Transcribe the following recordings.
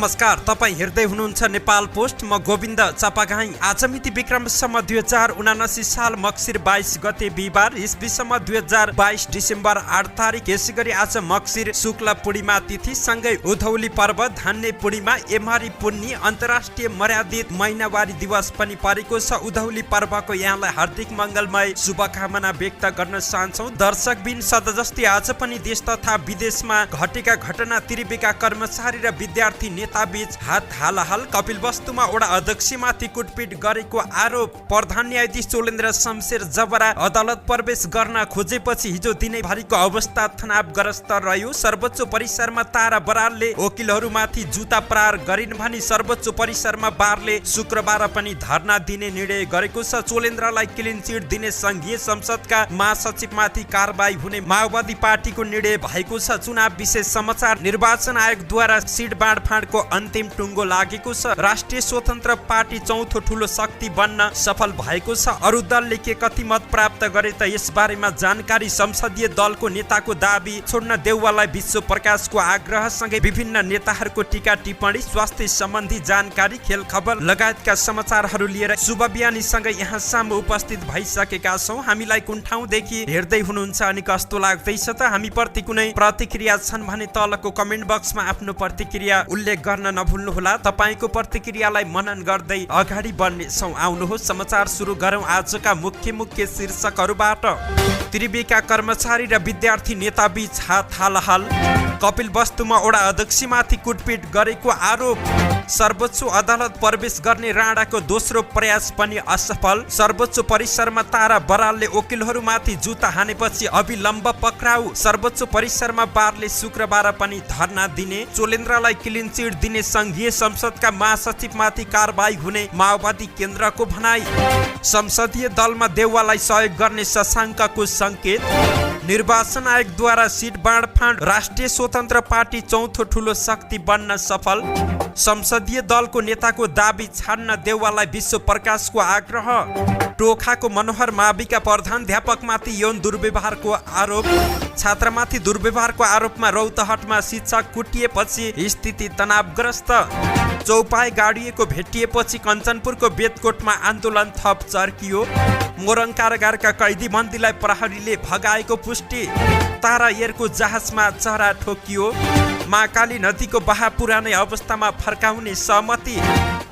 नमस्कार, तपाईँ हेर्दै हुनुहुन्छ नेपाल पोस्ट। म गोविन्द चापागाई। आज मिति विक्रमसम्म 2079 साल मक्सिर 22 गते बिहिबार, इस्वीसम्म 2022 डिसेम्बर 8 तारिक। यसैगरी आज मक्सिर शुक्ल पूर्णिमा तिथि सँगै उधौली पर्व, धान्य पूर्णिमा, एमारी पुन्नी, अन्तर्राष्ट्रिय मर्यादित महिनावारी दिवस पनि परेको छ। उधौली पर्वको यहाँलाई हार्दिक मङ्गलमय शुभकामना व्यक्त गर्न चाहन्छौँ। दर्शकबिन सधैँजस्तै आज पनि देश तथा विदेशमा घटेका घटना, तिरबेका कर्मचारी र विद्यार्थी नेता बीच हात हालाहाल। कपिलवस्तुमा वडा अध्यक्षमाथि कुटपिट गरेको आरोप। प्रधान न्यायाधीश चोलेन्द्र शमशेर जबरा अदालत प्रवेश गर्न खोजेपछि हिजो दिनैभरिको अवस्था तनावग्रस्त रह्यो। सर्वोच्च परिसरमा तारा बरालले वकिलहरूमाथि जुत्ता प्रहार गरिन् भनी सर्वोच्च परिसरमा बारले शुक्रबार पनि धरना दिने निर्णय गरेको छ। चोलेन्द्रलाई क्लिन चिट दिने संघीय संसदका महासचिवमाथि कारबाही हुने माओवादी पार्टीको निर्णय भएको छ। चुनाव विशेष समाचार। निर्वाचन आयोगद्वारा सिट बाँडफाँडको अन्तिम टुङ्गो लागेको छ। राष्ट्रिय स्वतन्त्र पार्टी चौथो ठुलो शक्ति बन्न सफल भएको छ। अरू दलले के कति मत प्राप्त गरे त यस बारेमा जानकारी। संसदीय दलको नेताको दाबी छोड्न देउवालाई विश्व प्रकाशको आग्रह, सँगै विभिन्न नेताहरूको टीका टिप्पणी, स्वास्थ्य सम्बन्धी जानकारी, खेल खबर लगायतका समाचारहरू लिएर शुभ बिहानीसँग यहाँ सामु उपस्थित भइसकेका छौँ। हामीलाई कुन ठाउँदेखि हेर्दै हुनुहुन्छ अनि कस्तो लाग्दैछ त हामी प्रति कुनै प्रतिक्रिया छन् भने तलको कमेन्ट बक्समा आफ्नो प्रतिक्रिया उल्लेख गर्न नभुल्नुहोला। तपाईको प्रतिक्रियालाई मनन गर्दै अगाडि बढ्नेछौँ। आउनुहोस् समाचार सुरु गरौँ आजका मुख्य शीर्षकहरूबाट। त्रिवेका कर्मचारी र विद्यार्थी नेता बीच हात हालाहाल। कपिलवस्तुमा वडा अध्यक्षमाथि कुटपिट गरेको आरोप। सर्वोच्च अदालत प्रवेश गर्ने राणाको दोस्रो प्रयास पनि असफल। सर्वोच्च परिसरमा तारा बरालले वकिलहरूमाथि जुत्ता हानेपछि अविलम्ब पक्राउ। सर्वोच्च परिसरमा बारले शुक्रबार पनि धरना दिने। चोलेन्द्रलाई क्लिन चिट दिने संघीय संसदका महासचिवमाथि कारबाही हुने माओवादी केन्द्रको भनाई। संसदीय दलमा देउवालाई सहयोग गर्ने शशाङ्कको संकेत। निर्वाचन आयोगद्वारा सिट बाँडफाँड, राष्ट्रिय स्वतन्त्र पार्टी चौथो ठुलो शक्ति बन्न सफल। संसदीय दलको नेताको दाबी छाड्न देउवालाई विश्व प्रकाशको आग्रह। टोखाको मनोहर माविका प्रधानाध्यापकमाथि यौन दुर्व्यवहारको आरोप। छात्रमाथि दुर्व्यवहारको आरोपमा रौतहटमा शिक्षक कुटिएपछि स्थिति तनावग्रस्त। चौपाई गाडिएको भेटिएपछि कञ्चनपुरको बेतकोटमा आन्दोलन थप चर्कियो। मोरङ कारागारका कैदी बन्दीलाई प्रहरीले भगाएको पुष्टि। तारा एयरको जहाजमा चरा ठोकियो। महाकाली नदीको बहाव पुरानै अवस्थामा फर्काउने सहमति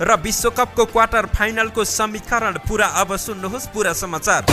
र विश्वकपको क्वार्टर फाइनलको समीकरण पूरा। अब सुन्नुहोस् पूरा समाचार।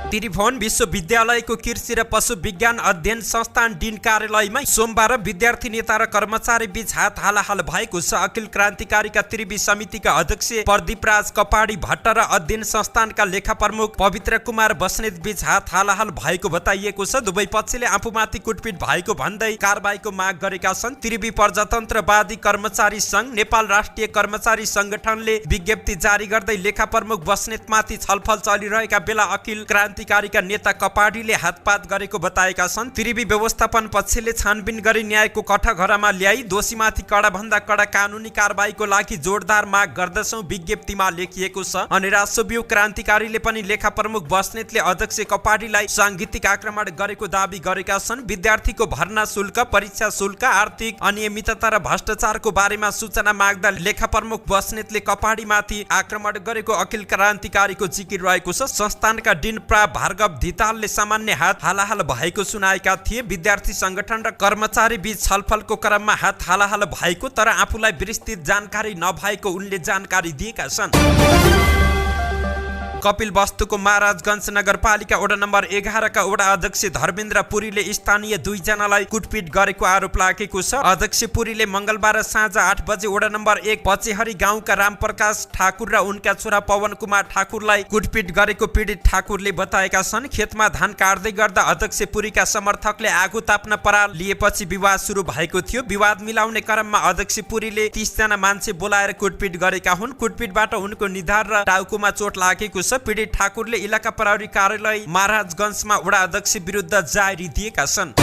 त्रिभुवन विश्वविद्यालयको कृषि र पशु विज्ञान अध्ययन संस्थान डिन कार्यालयमा सोमबार विद्यार्थी नेता र कर्मचारी बीच हात हालाहाल भएको छ। अखिल क्रान्तिकारीका त्रिवी समितिका अध्यक्ष प्रदीप राज कपाडी भट्ट र अध्ययन संस्थानका लेखा प्रमुख पवित्र कुमार बस्नेत बीच हात हालाहाल भएको बताइएको छ। दुवै पक्षले आफूमाथि कुटपिट भएको भन्दै कारबाहीको माग गरेका छन्। त्रिवी प्रजातन्त्रवादी कर्मचारी संघ, नेपाल राष्ट्रिय कर्मचारी संगठनले विज्ञप्ति जारी गर्दै लेखा प्रमुख बस्नेतमाथि छलफल चलिरहेका बेला अखिल क्रान्तिकारीका नेता कपाडीले हातपात गरेको बताएका छन्। त्रिवी व्यवस्थापन पक्षले छानबिन गरी न्यायको कठघरामा ल्याई दोषीमाथि कडाभन्दा कडा कानुनी कारबाहीको लागि जोरदार माग गर्दछौं विज्ञप्तिमा लेखिएको छ। अनि राष्ट्रव्यू क्रान्तिकारीले पनि लेखा प्रमुख बस्नेतले अध्यक्ष कपाडीलाई सांगीतिक आक्रमण गरेको दावी गरेका छन्। विद्यार्थीको भर्ना शुल्क, परीक्षा शुल्क, आर्थिक अनियमितता र भ्रष्टाचारको बारेमा सूचना माग्दा लेखा प्रमुख बस्नेतले कपाडीमाथि आक्रमण गरेको अखिल क्रान्तिकारीको जिकिर रहेको छ। संस्थानका डिन भार्गव धितालले सामान्य हात हालाहाल भएको सुनाएका थिए। विद्यार्थी संगठन र कर्मचारी बीच छलफलको क्रममा हात हालाहाल भएको तर आफूलाई विस्तृत जानकारी नभएको उनले जानकारी दिएका छन्। कपिलवस्तुको महाराजगञ्ज नगरपालिका वडा नम्बर 11 का वडा अध्यक्ष धर्मेन्द्र पुरीले स्थानीय 2 जनालाई कुटपिट गरेको आरोप लागेको छ। अध्यक्ष पुरीले मंगलबार साँझ 8 बजे वडा नम्बर 1 पचेहरी गाउँका रामप्रकाश ठाकुर र उनका छोरा पवन कुमार ठाकुरलाई कुटपिट गरेको पीडित ठाकुरले बताएका छन्। खेतमा धान काट्दै गर्दा अध्यक्ष पुरीका समर्थकले आगो ताप्न पराल लिएपछि विवाद सुरु भएको थियो। विवाद मिलाउने क्रममा अध्यक्ष पुरीले 30 जना मान्छे बोलाएर कुटपिट गरेका हुन्। कुटपिटबाट उनको निधार र टाउकोमा चोट लागेको छ। पीडित ठाकुरले इलाका प्रहरी कार्यालय महाराजगञ्जमा वडा अध्यक्ष विरुद्ध जारी दिएका छन्।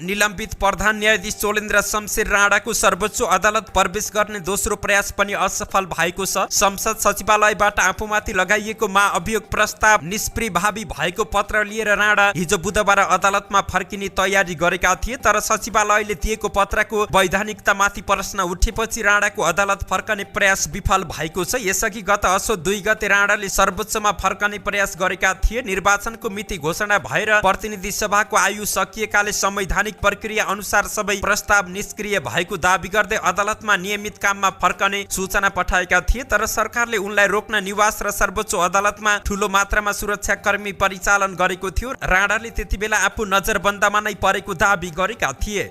निलम्बित प्रधान न्यायाधीश चोलेन्द्र शमशेर राणाको सर्वोच्च अदालत प्रवेश गर्ने दोस्रो प्रयास पनि असफल भएको छ। संसद सचिवालयबाट आफूमाथि लगाइएको महाअभियोग प्रस्ताव निष्प्रभावी भएको पत्र लिएर राणा हिजो बुधबार अदालतमा फर्किने तयारी गरेका थिए, तर सचिवालयले दिएको पत्रको वैधानिकतामाथि प्रश्न उठेपछि राणाको अदालत फर्कने प्रयास विफल भएको छ। यसअघि गत असोज 2 गते राणाले सर्वोच्चमा फर्कने प्रयास गरेका थिए। निर्वाचनको मिति घोषणा भएर प्रतिनिधि सभाको आयु सकिएकाले संवैधानिक प्रक्रिया अनुसार सबै प्रस्ताव निष्क्रिय भएको दाबी गर्दै अदालतमा नियमित काममा फर्कने सूचना पठाएका थिए, तर सरकारले उनलाई रोक्न निवास र सर्वोच्च अदालतमा ठूलो मात्रामा सुरक्षाकर्मी परिचालन गरेको थियो। राणाले त्यतिबेला आफू नजरबन्दमा नै परेको दाबी गरेका थिए।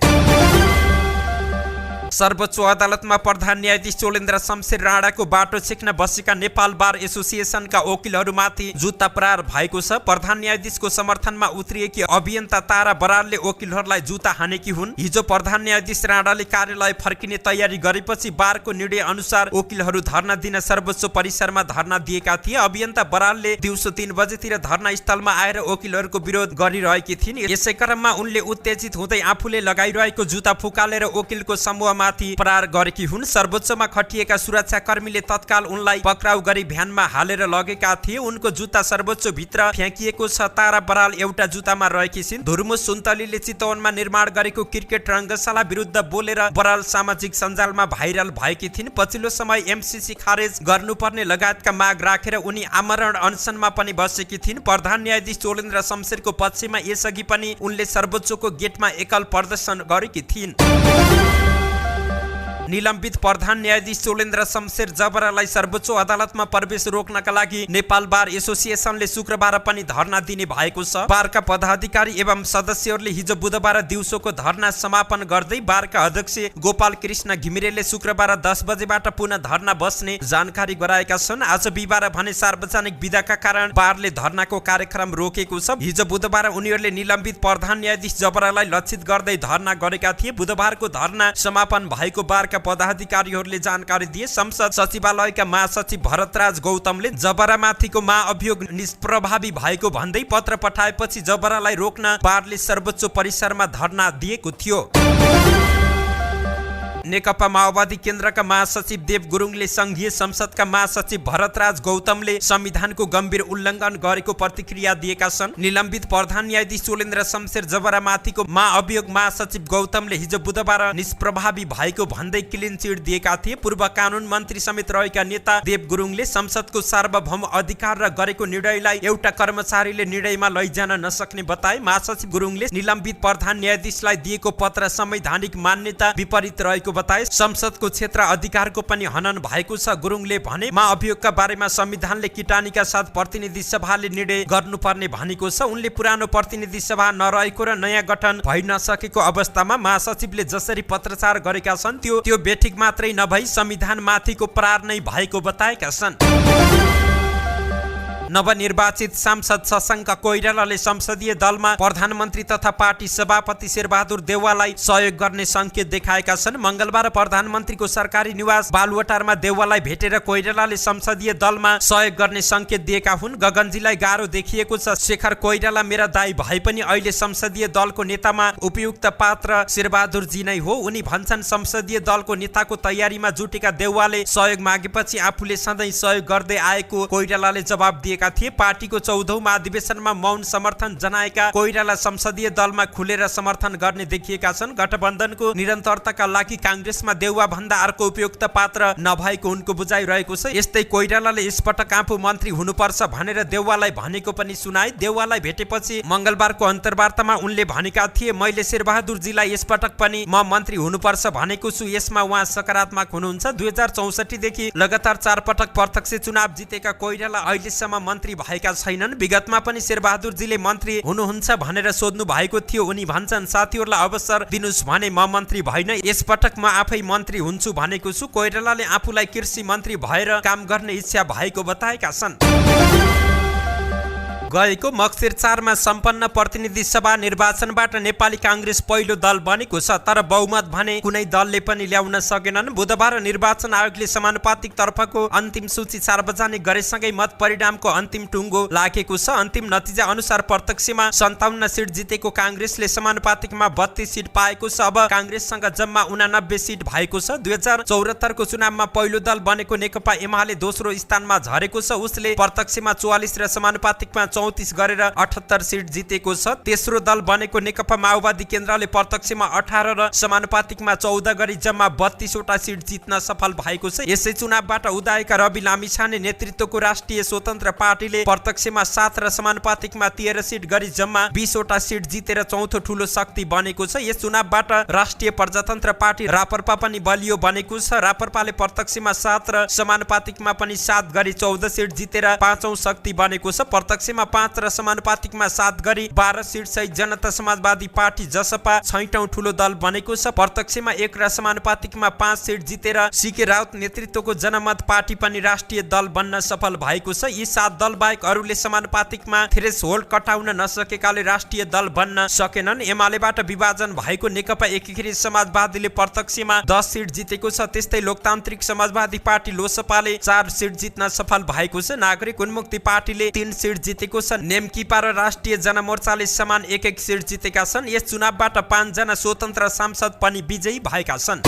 सर्वोच्च अदालतमा प्रधान न्यायाधीश चोलेन्द्र शमशेर राणाको बाटो छेक्न बसेका नेपाल बार एसोसिएसनका वकिलहरूमाथि जुत्ता प्रहार भएको छ। प्रधान न्यायाधीशको समर्थनमा उत्रिएकी अभियन्ता तारा बरालले वकिलहरूलाई जुत्ता हानेकी हुन्। हिजो प्रधान न्यायाधीश राणाले कार्यालय फर्किने तयारी गरेपछि बारको निर्णय अनुसार वकिलहरू धरना दिन सर्वोच्च परिसरमा धरना दिएका थिए। अभियन्ता बरालले दिउँसो 3 बजेतिर धरना स्थलमा आएर वकिलहरूको विरोध गरिरहेकी थिइन्। यसै क्रममा उनले उत्तेजित हुँदै आफूले लगाइरहेको जुत्ता फुकालेर वकिलको समूह माथि प्रहार गरेकी हुन्। सर्वोच्चमा खटिएका सुरक्षाकर्मीले तत्काल उनलाई पक्राउ गरी भ्यानमा हालेर लगेका थिए। उनको जुत्ता सर्वोच्च भित्र फ्याँकिएको छ। तारा बराल एउटा जुत्तामा रहेकी छिन्। धुर्मु सुन्तलीले चितवनमा निर्माण गरेको क्रिकेट रङ्गशाला विरुद्ध बोलेर बराल सामाजिक सञ्जालमा भाइरल भएकी थिइन्। पछिल्लो समय एमसीसी खारेज गर्नुपर्ने लगायतका माग राखेर उनी आमरण अनसनमा पनि बसेकी थिइन्। प्रधान न्यायाधीश चोलेन्द्र शमशेरको पक्षमा यसअघि पनि उनले सर्वोच्चको गेटमा एकल प्रदर्शन गरेकी थिइन्। निलम्बित प्रधान न्यायाधीश चोलेन्द्र शमशेर जबरालाई सर्वोच्च अदालतमा प्रवेश रोक्नका लागि नेपाल बार एसोसिएसनले शुक्रबार पनि धरना दिने भएको छ। बारका पदाधिकारी एवं सदस्यहरूले हिजो बुधबार दिउँसोको धरना समापन गर्दै बारका अध्यक्ष गोपाल कृष्ण घिमिरेले शुक्रबार 10 बजेबाट पुनः धरना बस्ने जानकारी गराएका छन्। आज बिहिबार भने सार्वजनिक बिदाका कारण बारले धरनाको कार्यक्रम रोकेको छ। हिजो बुधबार उनीहरूले निलम्बित प्रधान न्यायाधीश जबरालाई लक्षित गर्दै धरना गरेका थिए। बुधबारको धरना समापन भएको बारका पदाधिकारीहरूले जानकारी दिए। संसद सचिवालयका महासचिव भरतराज गौतमले जबरामाथिको महाअभियोग निष्प्रभावी भएको भन्दै पत्र पठाएपछि जबरालाई रोक्न बारले सर्वोच्च परिसरमा धरना दिएको थियो। नेकपा माओवादी केन्द्रका महासचिव देव गुरुङले संघीय संसदका महासचिव भरतराज गौतमले संविधानको गम्भीर उल्लङ्घन गरेको प्रतिक्रिया दिएका छन्। निलम्बित प्रधान न्यायाधीश चोलेन्द्र शमशेर जबरामाथिको महाअभियोग महासचिव गौतमले हिजो बुधबार निष्प्रभावी भएको भन्दै क्लिन चिट दिएका थिए। पूर्व कानुन मन्त्री समेत रहेका नेता देव गुरुङले संसदको सार्वभौम अधिकार र गरेको निर्णयलाई एउटा कर्मचारीले निर्णयमा लैजान नसक्ने बताए। महासचिव गुरुङले निलम्बित प्रधान न्यायाधीशलाई दिएको पत्र संवैधानिक मान्यता विपरीत रहेको बताए। संसदको क्षेत्र अधिकारको पनि हनन भएको छ। गुरुङले भने महाअभियोगका बारेमा संविधानले किटानीका साथ प्रतिनिधि सभाले निर्णय गर्नुपर्ने भनेको छ। उनले पुरानो प्रतिनिधि सभा नरहेको र नयाँ गठन भइ नसकेको अवस्थामा महासचिवले जसरी पत्रचार गरेका छन् त्यो बेठिक मात्रै नभई संविधान माथिको प्रहार नै भएको बताएका छन्। नवनिर्वाचित सांसद शशाङ्क कोइरालाले संसदीय दलमा प्रधानमन्त्री तथा पार्टी सभापति शेरबहादुर देउवालाई सहयोग गर्ने संकेत देखाएका छन्। मंगलबार प्रधानमन्त्रीको सरकारी निवास बालुवाटारमा देउवालाई भेटेर कोइरालाले संसदीय दलमा सहयोग गर्ने संकेत दिएका हुन्। गगनजीलाई गाह्रो देखिएको छ। शेखर कोइराला मेरा दाइ भए पनि अहिले संसदीय दलको नेतामा उपयुक्त पात्र शेरबहादुर जी नै हो। उनी भन्छन् संसदीय दलको नेताको तयारीमा जुटेका देउवाले सहयोग मागेपछि आफूले सधैँ सहयोग गर्दै आएको कोइरालाले जवाब दिए थिए। पार्टीको 14औं महाधिवेशनमा मौन समर्थन जनाएका कोइराला संसदीय दलमा खुलेर समर्थन गर्ने देखिएका छन्। गठबन्धनको निरन्तरताका लागि कांग्रेसमा देउवा भन्दा अर्को उपयुक्त पात्र नभएको उनको बुझाइ रहेको छ। यस्तै कोइरालाले यसपटक आफू मन्त्री हुनुपर्छ भनेर देउवालाई भनेको पनि सुनाए। देउवालाई भेटेपछि मंगलबारको अन्तर्वार्तामा उनले भनेका थिए, मैले शेरबहादुर जीलाई यसपटक पनि म मन्त्री हुनुपर्छ भनेको छु। यसमा उहाँ सकारात्मक हुनुहुन्छ। 2064 देखि लगातार 4 पटक प्रत्यक्ष चुनाव जितेका कोइराला अहिलेसम्म मन्त्री भएका छैनन्। विगतमा पनि शेरबहादुर जीले मन्त्री हुनुहुन्छ भनेर सोध्नु भएको थियो। उनी भन्छन्, साथीहरूलाई अवसर दिनुस् भने म मन्त्री भइन, यसपटक म आफै मन्त्री हुन्छु भनेको छु। कोइरालाले आफूलाई कृषि मन्त्री भएर काम गर्ने इच्छा भएको बताएका छन्। गएको मक्सिर 4 मा सम्पन्न प्रतिनिधि सभा निर्वाचनबाट नेपाली कांग्रेस पहिलो दल बनेको छ, तर बहुमत भने कुनै दलले पनि ल्याउन सकेनन्। बुधबार निर्वाचन आयोगले समानुपातिक तर्फको अन्तिम सूची सार्वजनिक गरेसँगै मत परिणामको अन्तिम टुङ्गो लागेको छ। अन्तिम नतिजा अनुसार प्रत्यक्षमा 57 सिट जितेको कांग्रेसले समानुपातिकमा 32 सिट पाएको छ। अब कांग्रेससँग जम्मा 89 सिट भएको छ। 2074 को चुनावमा पहिलो दल बनेको नेकपा एमाले दोस्रो स्थानमा झरेको छ। उसले प्रत्यक्षमा 44 र समानुपातिकमा 34 गरेर 78 सिट जितेको छ। तेस्रो दल बनेको नेकपा माओवादी केन्द्रले प्रत्यक्षमा 18 र समानुपातिकमा 14 गरी जम्मा 32 वटा सिट जित्न सफल भएको छ। यसै चुनावबाट उदाएका रवि लामिछाने नेतृत्वको राष्ट्रिय स्वतन्त्र पार्टीले प्रत्यक्षमा 7 र समानुपातिकमा 13 सिट गरी जम्मा 20 वटा सिट जितेर चौथो ठूलो शक्ति बनेको छ। यस चुनावबाट राष्ट्रिय प्रजातन्त्र पार्टी रापरपा पनि बलियो बनेको छ। रापरपाले प्रत्यक्षमा 7 र समानुपातिकमा पनि 7 गरी 14 सिट जितेर पाँचौं शक्ति बनेको छ। प्रत्यक्षमा 5 र समानुपातिकमा 7 गरी 12 सिट सहित जनता समाजवादी पार्टी जसपा 6औं ठूलो दल बनेको छ। प्रत्यक्षमा 1 र समानुपातिकमा 5 सिट जितेर सीके राउत नेतृत्वको जनमत पार्टी पनि राष्ट्रिय दल बन्न सफल भएको छ। यी 7 दल बाहेक अरूले समानुपातिकमा थ्रेसहोल्ड कटाउन नसकेकाले राष्ट्रिय दल बन्न सकेनन्। एमालेबाट विभाजन भएको नेकपा एकीकृत समाजवादीले प्रत्यक्षमा 10 सिट जितेको छ। त्यस्तै लोकतान्त्रिक समाजवादी पार्टी लोसपाले 4 सिट जित्न सफल भएको छ। नागरिक उन्मुक्ति पार्टीले 3 सिट जितेको छ। नेमकिपा र राष्ट्रिय जनमोर्चाले समान 1-1 सिट जितेका छन्। यस चुनावबाट 5 जना स्वतन्त्र सांसद पनि विजयी भएका छन्।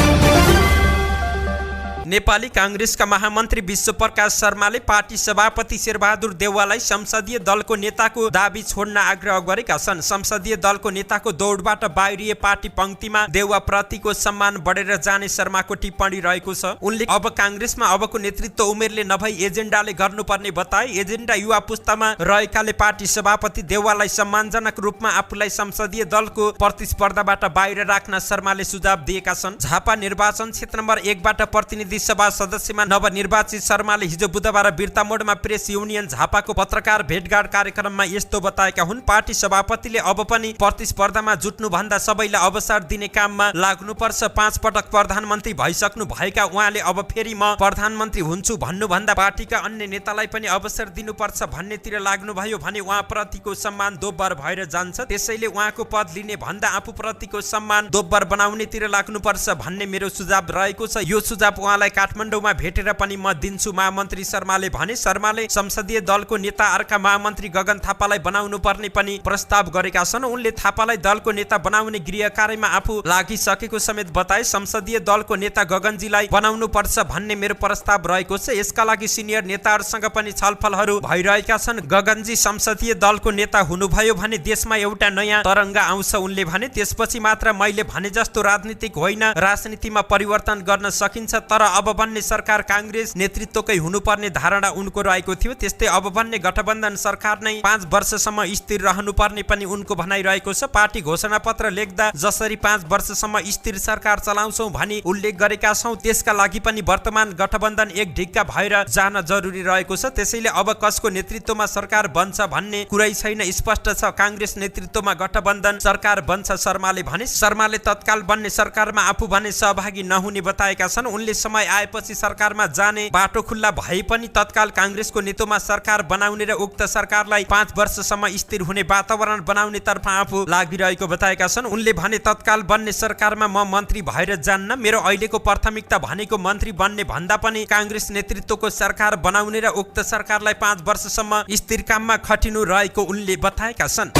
नेपाली कांग्रेसका महामन्त्री विश्वप्रकाश शर्माले पार्टी सभापति शेरबहादुर देउवालाई संसदीय दलको नेताको दाबी छोड्न आग्रह गरेका छन्। संसदीय दलको नेताको दौडबाट बाहिरिए पार्टी पंक्तिमा देउवा प्रतिको सम्मान बढेर जाने शर्माको टिप्पणी रहेको छ। उनले अब कांग्रेसमा अबको नेतृत्व उमेरले नभई एजेन्डाले गर्नुपर्ने बताए। एजेन्डा युवा पुस्तामा रहेकाले पार्टी सभापति देउवालाई सम्मानजनक रूपमा आफूलाई संसदीय दलको प्रतिस्पर्धाबाट बाहिर राख्न शर्माले सुझाव दिएका छन्। झापा निर्वाचन क्षेत्र नम्बर 1 बाट प्रतिनिधि सभा सदस्यमा नवनिर्वाचित शर्माले हिजो बुधबार बिर्तामोडमा प्रेस युनियन झापाको पत्रकार भेटघाट कार्यक्रममा यस्तो बताएका हुन्। पार्टी सभापतिले अब पनि प्रतिस्पर्धामा जुट्नु भन्दा सबैलाई अवसर दिने काममा लाग्नुपर्छ। 5 पटक प्रधानमन्त्री भइसक्नु भएका उहाँले अब फेरि म प्रधानमन्त्री हुन्छु भन्नुभन्दा पार्टीका अन्य नेतालाई पनि अवसर दिनुपर्छ भन्नेतिर लाग्नुभयो भने उहाँप्रतिको सम्मान दोब्बर भएर जान्छ। त्यसैले उहाँको पद लिने भन्दा आफूप्रतिको सम्मान दोब्बर बनाउनेतिर लाग्नुपर्छ भन्ने मेरो सुझाव रहेको छ। यो सुझाव उहाँलाई काठमाडौँमा भेटेर पनि म दिन्छु, महामन्त्री शर्माले भने। शर्माले संसदीय दलको नेता अर्का महामन्त्री गगन थापालाई बनाउनु पर्ने पनि प्रस्ताव गरेका छन्। उनले थापालाई दलको नेता बनाउने गृह कार्यमा आफू लागिसकेको समेत बताए। संसदीय दलको नेता गगनजीलाई बनाउनु पर्छ भन्ने मेरो प्रस्ताव रहेको छ। यसका लागि सिनियर नेताहरूसँग पनि छलफलहरू भइरहेका छन्। गगनजी संसदीय दलको नेता हुनुभयो भने देशमा एउटा नयाँ तरङ्ग आउँछ उनले भने। त्यसपछि मात्र मैले भने जस्तो राजनीतिक होइन, राजनीतिमा परिवर्तन गर्न सकिन्छ। तर अब बन्ने सरकार कांग्रेस नेतृत्वकै हुनुपर्ने धारणा उनको रहेको थियो। त्यस्तै अब बन्ने गठबन्धन सरकार नै 5 वर्षसम्म स्थिर रहनुपर्ने पनि उनको भनाइ रहेको छ। पार्टी घोषणापत्र लेख्दा जसरी 5 वर्षसम्म स्थिर सरकार चलाउँछौं भनी उल्लेख गरेका छौं, त्यसका लागि पनि वर्तमान गठबन्धन एक ढिक्का भएर जान जरुरी रहेको छ। त्यसैले अब कसको नेतृत्वमा सरकार बन्छ भन्ने कुरै छैन, स्पष्ट छ कांग्रेस नेतृत्वमा गठबन्धन सरकार बन्छ शर्माले भने। शर्माले तत्काल बन्ने सरकारमा आफू भने सहभागी नहुने बताएका छन्। उनले समय आएपछि सरकारमा जाने बाटो खुल्ला भए पनि तत्काल कांग्रेसको नेतृत्वमा सरकार बनाउने र उक्त सरकारलाई 5 वर्षसम्म स्थिर हुने वातावरण बनाउने तर्फ आफू लागिरहेको बताएका छन्। उनले भने तत्काल बन्ने सरकारमा म मन्त्री भएर जान्न, मेरो अहिलेको प्राथमिकता भनेको मन्त्री बन्ने भन्दा पनि कांग्रेस नेतृत्वको सरकार बनाउने र उक्त सरकारलाई 5 वर्षसम्म स्थिर काममा खटिनु रहेको उनले बताएका छन्।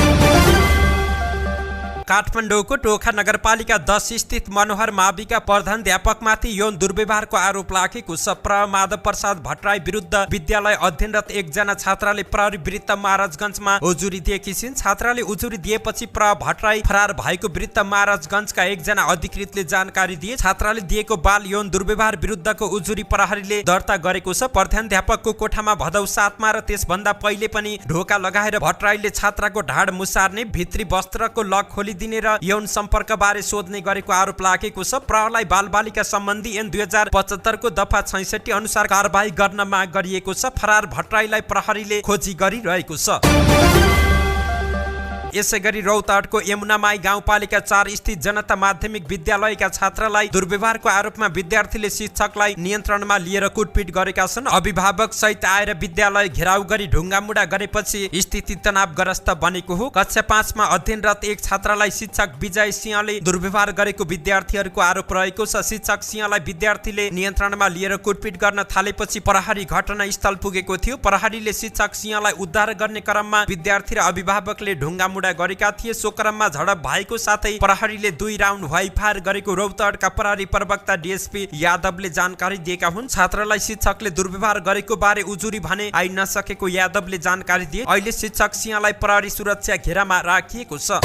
काठमाडौँको टोखा नगरपालिका 10 स्थित मनोहर माविका प्रधानाध्यापकमाथि यौन दुर्व्यवहारको आरोप लागेको छ। प्र माधव प्रसाद भट्टराई विरुद्ध विद्यालय अध्ययनरत एकजना छात्राले प्रहरी विरुद्ध महाराजगञ्जमा उजुरी दिएकी छिन्। छात्राले उजुरी दिएपछि प्र भट्टराई फरार भएको विरुद्ध महाराजगञ्जका एकजना अधिकृतले जानकारी दिए। छात्राले दिएको बाल यौन दुर्व्यवहार विरुद्धको उजुरी प्रहरीले दर्ता गरेको छ। प्रधानाध्यापकको कोठामा भदौ 7 मा र त्यसभन्दा पहिले पनि ढोका लगाएर भट्टराईले छात्राको ढाड मुसार्ने, भित्री वस्त्रको लक खोली दिने र यौन सम्पर्क बारे सोध्ने गरेको आरोप लागेको छ। प्रहरीलाई बालबालिका सम्बन्धी ऐन 2075 को दफा 66 अनुसार कारबाही गर्न माग गरिएको छ। फरार भट्टराईलाई प्रहरीले खोजी गरिरहेको छ। यसैगरी रौतहटको यमुनामाई गाउँपालिका 4 स्थित जनता माध्यमिक विद्यालयका छात्रलाई दुर्व्यवहारको आरोपमा विद्यार्थीले शिक्षकलाई नियन्त्रणमा लिएर कुटपिट गरेका छन्। अभिभावक सहित आएर विद्यालय घेराउ गरी ढुङ्गामुढा गरेपछि स्थिति तनावग्रस्त बनेको हो। कक्षा 5 मा अध्ययनरत एक छात्रालाई शिक्षक विजय सिंहले दुर्व्यवहार गरेको विद्यार्थीहरूको आरोप रहेको छ। शिक्षक सिंहलाई विद्यार्थीले नियन्त्रणमा लिएर कुटपिट गर्न थालेपछि प्रहरी घटनास्थल पुगेको थियो। प्रहरीले शिक्षक सिंहलाई उद्धार गर्ने क्रममा विद्यार्थी र अभिभावकले ढुङ्गामुढा गरेका थिए। सो क्रममा झडप भएको साथै प्रहरीले 2 राउन्ड वाइफायर गरेको रौतहटका प्रहरी प्रवक्ता डीएसपी यादवले जानकारी दिएका हुन्। छात्रलाई शिक्षकले दुर्व्यवहार गरेको बारे उजुरी भने आइ नसकेको यादवले जानकारी दिए। अहिले शिक्षक सिंहलाई प्रहरी सुरक्षा घेरामा राखिएको छ।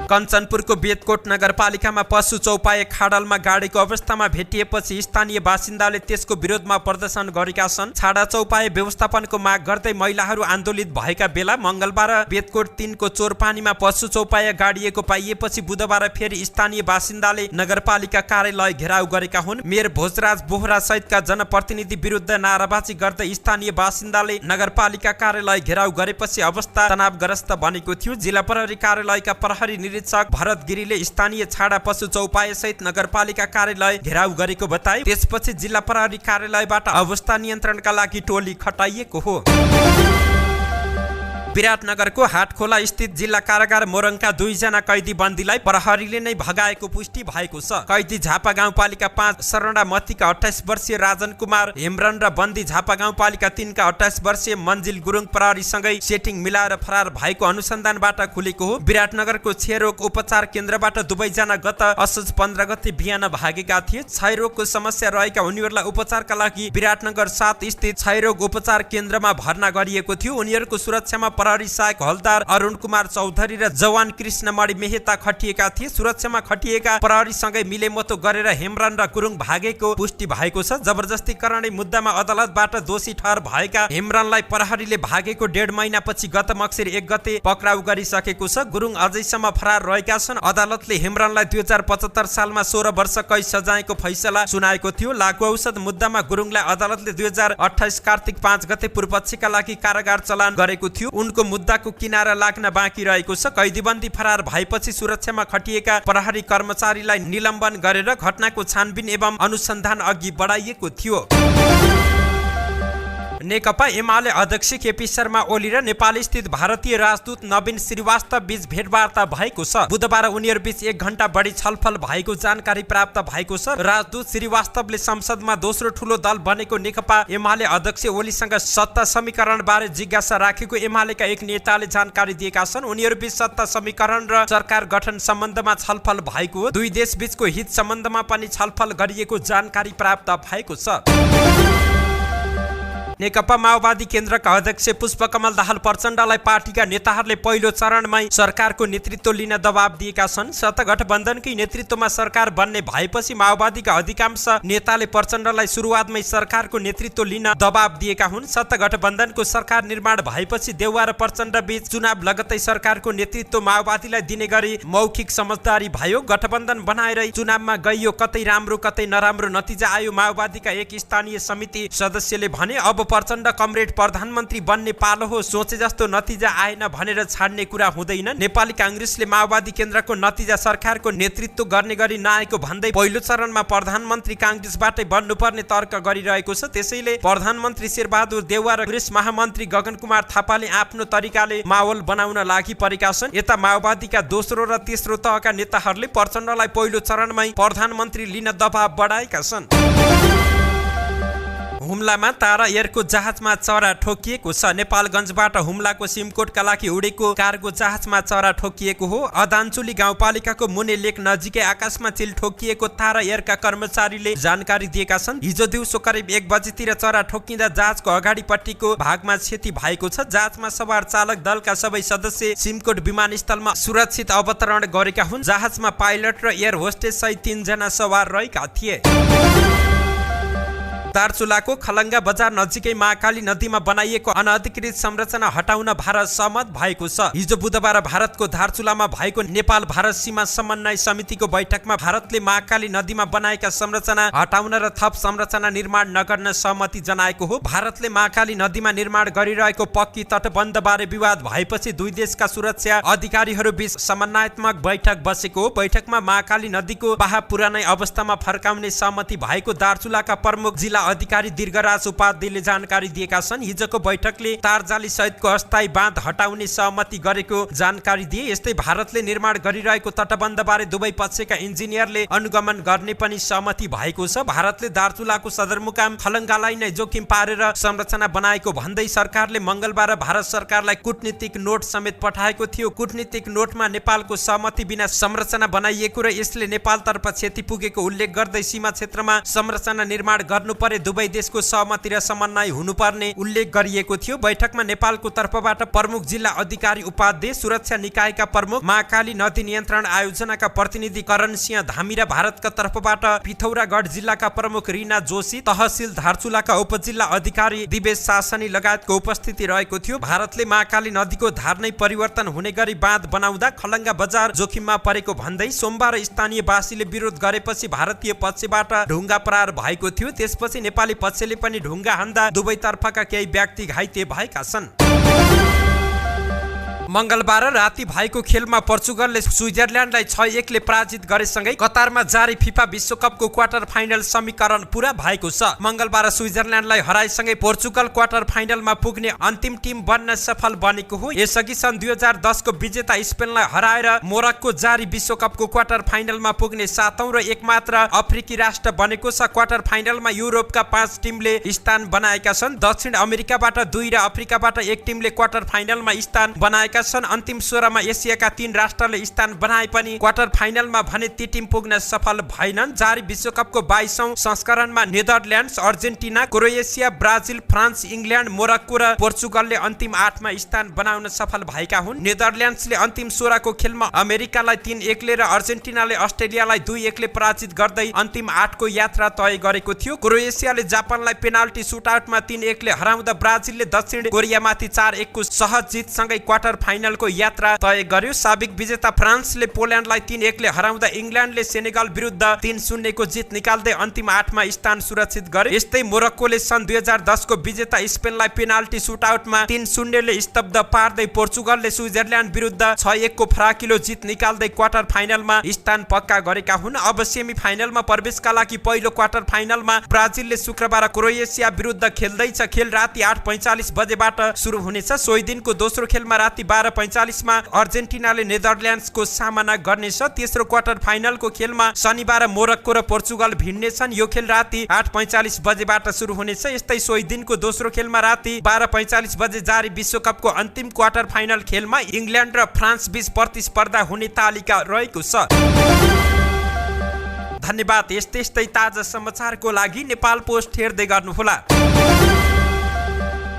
कञ्चनपुरको बेतकोट नगरपालिकामा पशु चौपाए खाडलमा गाडेको अवस्थामा भेटिएपछि स्थानीय बासिन्दाले त्यसको विरोधमा प्रदर्शन गरेका छन्। छाडा चौपाए व्यवस्थापनको माग गर्दै महिलाहरू आन्दोलित भएका बेला मंगलबार बेतकोट 3 को चोरपानीमा पशु चौपाए गाडिएको पाइएपछि बुधबार फेरि स्थानीय बासिन्दाले नगरपालिका कार्यालय घेराउ गरेका हुन्। मेयर भोजराज बोहरा सहितका जनप्रतिनिधि विरुद्ध नाराबाजी गर्दै स्थानीय बासिन्दाले नगरपालिका कार्यालय घेराउ गरेपछि अवस्था तनावग्रस्त बनेको थियो। जिल्ला प्रहरी कार्यालयका प्रहरी निरीक्षक भरत गिरीले स्थानीय छाडा पशु चौपाए सहित नगरपालिका कार्यालय घेराउ गरेको बताए। त्यसपछि जिल्ला प्रहरी कार्यालयबाट अवस्था नियन्त्रणका लागि टोली खटाइएको हो। विराटनगरको हाटखोला स्थित जिल्ला कारागार मोरङका 2 जना कैदी बन्दीलाई प्रहरीले नै भगाएको पुष्टि भएको छ। कैदी झापा गाउँपालिका 5 सरण्डा मतीका 28 वर्षीय राजन कुमार हेम्ब्रन र बन्दी झापा गाउँपालिका 3 का 28 वर्षीय मन्जिल गुरुङ प्रहरीसँगै सेटिङ मिलाएर फरार भएको अनुसन्धानबाट खुलेको हो। विराटनगरको क्षयरोग उपचार केन्द्रबाट दुवैजना गत असोज 15 गते बिहान भागेका थिए। क्षयरोगको समस्या रहेका उनीहरूलाई उपचारका लागि विराटनगर 7 स्थित क्षयरोग उपचार केन्द्रमा भर्ना गरिएको थियो। उनीहरूको सुरक्षामा प्रहरी सहायक हलदार अरुण कुमार चौधरी र जवान कृष्णमणि मेहता खटिएका थिए। सुरक्षामा खटिएका प्रहरीसँगै मिलेमतो गरेर हेम्ब्रन र गुरुङ भागेको पुष्टि भएको छ। जबरजस्तीकरण मुद्दामा अदालतबाट दोषी ठहर भएका हेम्ब्रनलाई प्रहरीले भागेको 1.5 महिनापछि गत मक्सिर 1 गते पक्राउ गरिसकेको छ। गुरुङ अझैसम्म फरार रहेका छन्। अदालतले हेम्ब्रनलाई 2075 सालमा 16 वर्ष कैद सजायको फैसला सुनाएको थियो। लागु औषध मुद्दामा गुरुङलाई अदालतले 2028 कार्तिक 5 गते पूर्वपक्षका लागि कारागार चलान गरेको थियो। उनको मुद्दाको किनारा लाग्न बाँकी रहेको छ। कैदीबन्दी फरार भएपछि सुरक्षामा खटिएका प्रहरी कर्मचारीलाई निलम्बन गरेर घटनाको छानबिन एवं अनुसन्धान अघि बढाइएको थियो। नेकपा एमाले अध्यक्ष केपी शर्मा ओली र नेपाल स्थित भारतीय राजदूत नवीन श्रीवास्तव बीच भेटवार्ता भएको छ। बुधबार उनीहरू बीच 1 घण्टा बढी छलफल भएको जानकारी प्राप्त भएको छ। राजदूत श्रीवास्तवले संसदमा दोस्रो ठूलो दल बनेको नेकपा एमाले अध्यक्ष ओलीसँग सत्ता समीकरण बारे जिज्ञासा राखेको एमालेका एक नेताले जानकारी दिएका छन्। उनीहरू बीच सत्ता समीकरण र सरकार गठन सम्बन्धमा छलफल भएको हो। दुई देश बीचको हित सम्बन्धमा पनि छलफल गरिएको जानकारी प्राप्त भएको छ। नेकपा माओवादी केन्द्रका अध्यक्ष पुष्पकमल दाहाल प्रचण्डलाई पार्टीका नेताहरूले पहिलो चरणमै सरकारको नेतृत्व लिन दबाब दिएका छन्। गठबन्धनकै नेतृत्वमा सरकार बन्ने भएपछि माओवादीका अधिकांश नेताले प्रचण्डलाई सुरुवातमै सरकारको नेतृत्व लिन दबाब दिएका हुन्। गठबन्धनको सरकार निर्माण भएपछि देउवा र प्रचण्ड बीच चुनाव लगत्तै सरकारको नेतृत्व माओवादीलाई दिने गरी मौखिक समझदारी भयो। गठबन्धन बनाएर चुनावमा गइयो, कतै राम्रो कतै नराम्रो नतिजा आयो। माओवादीका एक स्थानीय समिति सदस्यले भने अब प्रचण्ड कमरेड प्रधानमन्त्री बन्ने पालो हो, सोचे जस्तो नतिजा आएन भनेर छाड्ने कुरा हुँदैन। नेपाली कांग्रेसले माओवादी केन्द्रको नतिजा सरकारको नेतृत्व गर्ने गरी नआएको भन्दै पहिलो चरणमा प्रधानमन्त्री कांग्रेसबाटै बन्नुपर्ने तर्क गरिरहेको छ। त्यसैले प्रधानमन्त्री शेरबहादुर देउवा र कांग्रेस महामन्त्री गगन कुमार थापाले आफ्नो तरिकाले माहौल बनाउन लागि परेका छन्। यता माओवादीका दोस्रो र तेस्रो तहका नेताहरूले प्रचण्डलाई पहिलो चरणमै प्रधानमन्त्री लिन दबाब बढाएका छन्। हुम्लामा तारा एयरको जहाजमा चरा ठोकिएको छ। नेपालगञ्जबाट हुम्लाको सिमकोटका लागि उडेको कार्गो जहाजमा चरा ठोकिएको हो। अदानचुली गाउँपालिकाको मुने लेक नजिकै आकाशमा चिल ठोकिएको तारा एयरका कर्मचारीले जानकारी दिएका छन्। हिजो दिउँसो करिब 1 बजेतिर चरा ठोकिँदा जहाजको अगाडिपट्टिको भागमा क्षति भएको छ। जहाजमा सवार चालक दलका सबै सदस्य सिमकोट विमानस्थलमा सुरक्षित अवतरण गरेका हुन्। जहाजमा पाइलट र एयर होस्टेस सहित 3 जना सवार रहेका थिए। दार्चुलाको खलङ्गा बजार नजिकै महाकाली नदीमा बनाइएको अनधिकृत संरचना हटाउन भारत सहमत भएको छ। हिजो बुधबार भारतको दार्चुलामा भएको नेपाल भारत सीमा समन्वय समितिको बैठकमा भारतले महाकाली नदीमा बनाएका संरचना हटाउन र थप संरचना निर्माण नगर्न सहमति जनाएको हो। भारतले महाकाली नदीमा निर्माण गरिरहेको पक्की तटबन्ध बारे विवाद भएपछि दुई देशका सुरक्षा अधिकारीहरू बीच समन्वयात्मक बैठक बसेको हो। बैठकमा महाकाली नदीको बहाव पुरानै अवस्थामा फर्काउने सहमति भएको दार्चुलाका प्रमुख जिल्ला अधिकारी दीर्घराज उपाध्यायले जानकारी दिएका छन्। हिजोको बैठकले तारजाली सहितको अस्थायी बाँध हटाउने सहमति गरेको जानकारी दिए। यस्तै भारतले निर्माण गरिरहेको तटबन्ध बारे दुवै पक्षका इन्जिनियरले अनुगमन गर्ने पनि सहमति भएको छ। भारतले दार्चुलाको सदरमुकाम खलङ्गालाई नै जोखिम पारेर संरचना बनाएको भन्दै सरकारले मंगलबार भारत सरकारलाई कूटनीतिक नोट समेत पठाएको थियो। कूटनीतिक नोटमा नेपालको सहमति बिना संरचना बनाइएको र यसले नेपालतर्फ क्षति पुगेको उल्लेख गर्दै सीमा क्षेत्रमा संरचना निर्माण गर्नु परे दुवै देशको सहमति र समन्वय हुनुपर्ने उल्लेख गरिएको थियो। बैठकमा नेपालको तर्फबाट प्रमुख जिल्ला अधिकारी उपाध्याय, सुरक्षा निकायका प्रमुख, महाकाली नदी नियन्त्रण आयोजनाका प्रतिनिधि करण सिंह धामी र भारतका तर्फबाट पिथौरागढ जिल्लाका प्रमुख रीना जोशी, तहसील दार्चुलाका उपजिल्ला अधिकारी दिवेश शासनी लगायतको उपस्थिति रहेको थियो। भारतले महाकाली नदीको धार नै परिवर्तन हुने गरी बाँध बनाउँदा खलङ्गा बजार जोखिममा परेको भन्दै सोमबार स्थानीयवासीले विरोध गरेपछि भारतीय पक्षबाट ढुङ्गा प्रहार भएको थियो। त्यसपछि नेपाली पक्षले पनि ढुङ्गा हान्दा दुवैतर्फका केही व्यक्ति घाइते भएका छन्। मंगलबार राति भएको खेलमा पोर्चुगलले स्विजरल्यान्डलाई 6-1 ले पराजित गरेसँगै कतारमा जारी फिफा विश्वकपको क्वार्टर फाइनल समीकरण पूरा भएको छ। मंगलबार स्विजरल्यान्डलाई हराएसँगै पोर्चुगल क्वार्टर फाइनलमा पुग्ने अन्तिम टिम बन्न सफल बनेको हो। यसअघि सन् 2010 को विजेता स्पेनलाई हराएर मोरक्को जारी विश्वकपको क्वार्टर फाइनलमा पुग्ने 7औं र एकमात्र अफ्रिकी राष्ट्र बनेको छ। क्वार्टर फाइनलमा युरोपका 5 टिमले स्थान बनाएका छन्। दक्षिण अमेरिकाबाट 2 र अफ्रिकाबाट 1 टिमले क्वार्टर फाइनलमा स्थान बनाएका छन्। अन्तिम 16 मा एसियाका 3 राष्ट्रले स्थान बनाए पनि क्वार्टर फाइनलमा भने ती टिम पुग्न सफल भएनन्। जारी विश्वकपको 22औं संस्करणमा Netherlands, Argentina, Croatia, Brazil, France, England, Morocco र पोर्चुगलले अन्तिम 8 मा स्थान बनाउन सफल भएका हुन्। नेदरल्यान्ड्सले अन्तिम 16 को खेलमा अमेरिकालाई 3-1 ले र अर्जेन्टिनाले अस्ट्रेलियालाई 2-1 ले पराजित गर्दै अन्तिम 8 को यात्रा तय गरेको थियो। क्रोएसियाले जापानलाई पेनाल्टी सुटआउटमा 3-1 ले हराउँदा ब्राजिलले दक्षिण कोरियामाथि 4-1 को सहज जितसँगै क्वार्टर फाइनलको यात्रा तय गर्यो। साबिक विजेता फ्रान्सले पोल्यान्डलाई 3-1 ले हराउँदा इङ्ल्यान्डले सेनेगल विरुद्ध 3-0 को जित निकाल्दै अन्तिम 8 मा स्थान सुरक्षित गर्यो। यस्तै मोरक्कोले सन् 2010 को विजेता स्पेनलाई पेनाल्टी सुटआउटमा 3-0 ले स्तब्ध पार्दै पोर्चुगलले स्विजरल्यान्ड विरुद्ध 6-1 को फराकिलो जित निकाल्दै क्वार्टर फाइनलमा स्थान पक्का गरेका हुन्। अब सेमी फाइनलमा प्रवेशका लागि पहिलो क्वार्टर फाइनलमा ब्राजिलले शुक्रबार क्रोएसिया विरुद्ध खेल्दैछ। खेल राति 8:45 बजेबाट सुरु हुनेछ। सोही दिनको दोस्रो खेलमा राति 12:45 मा अर्जेन्टिनाले नेदरल्यान्ड्सको सामना गर्नेछ। तेस्रो क्वार्टर फाइनलको खेलमा शनिबार मोरक्को र पोर्चुगल भिड्नेछन्। यो खेल राति 8:45 बजेबाट सुरु हुनेछ। यस्तै सोही दिनको दोस्रो खेलमा राति 12:45 बजे जारी विश्वकपको अन्तिम क्वार्टर फाइनल खेलमा इङ्ल्यान्ड र फ्रान्स बीच प्रतिस्पर्धा हुने तालिका रहेको छ। धन्यवाद। यस्तै ताजा समाचारको लागि नेपाल पोस्ट हेर्दै गर्नुहोला।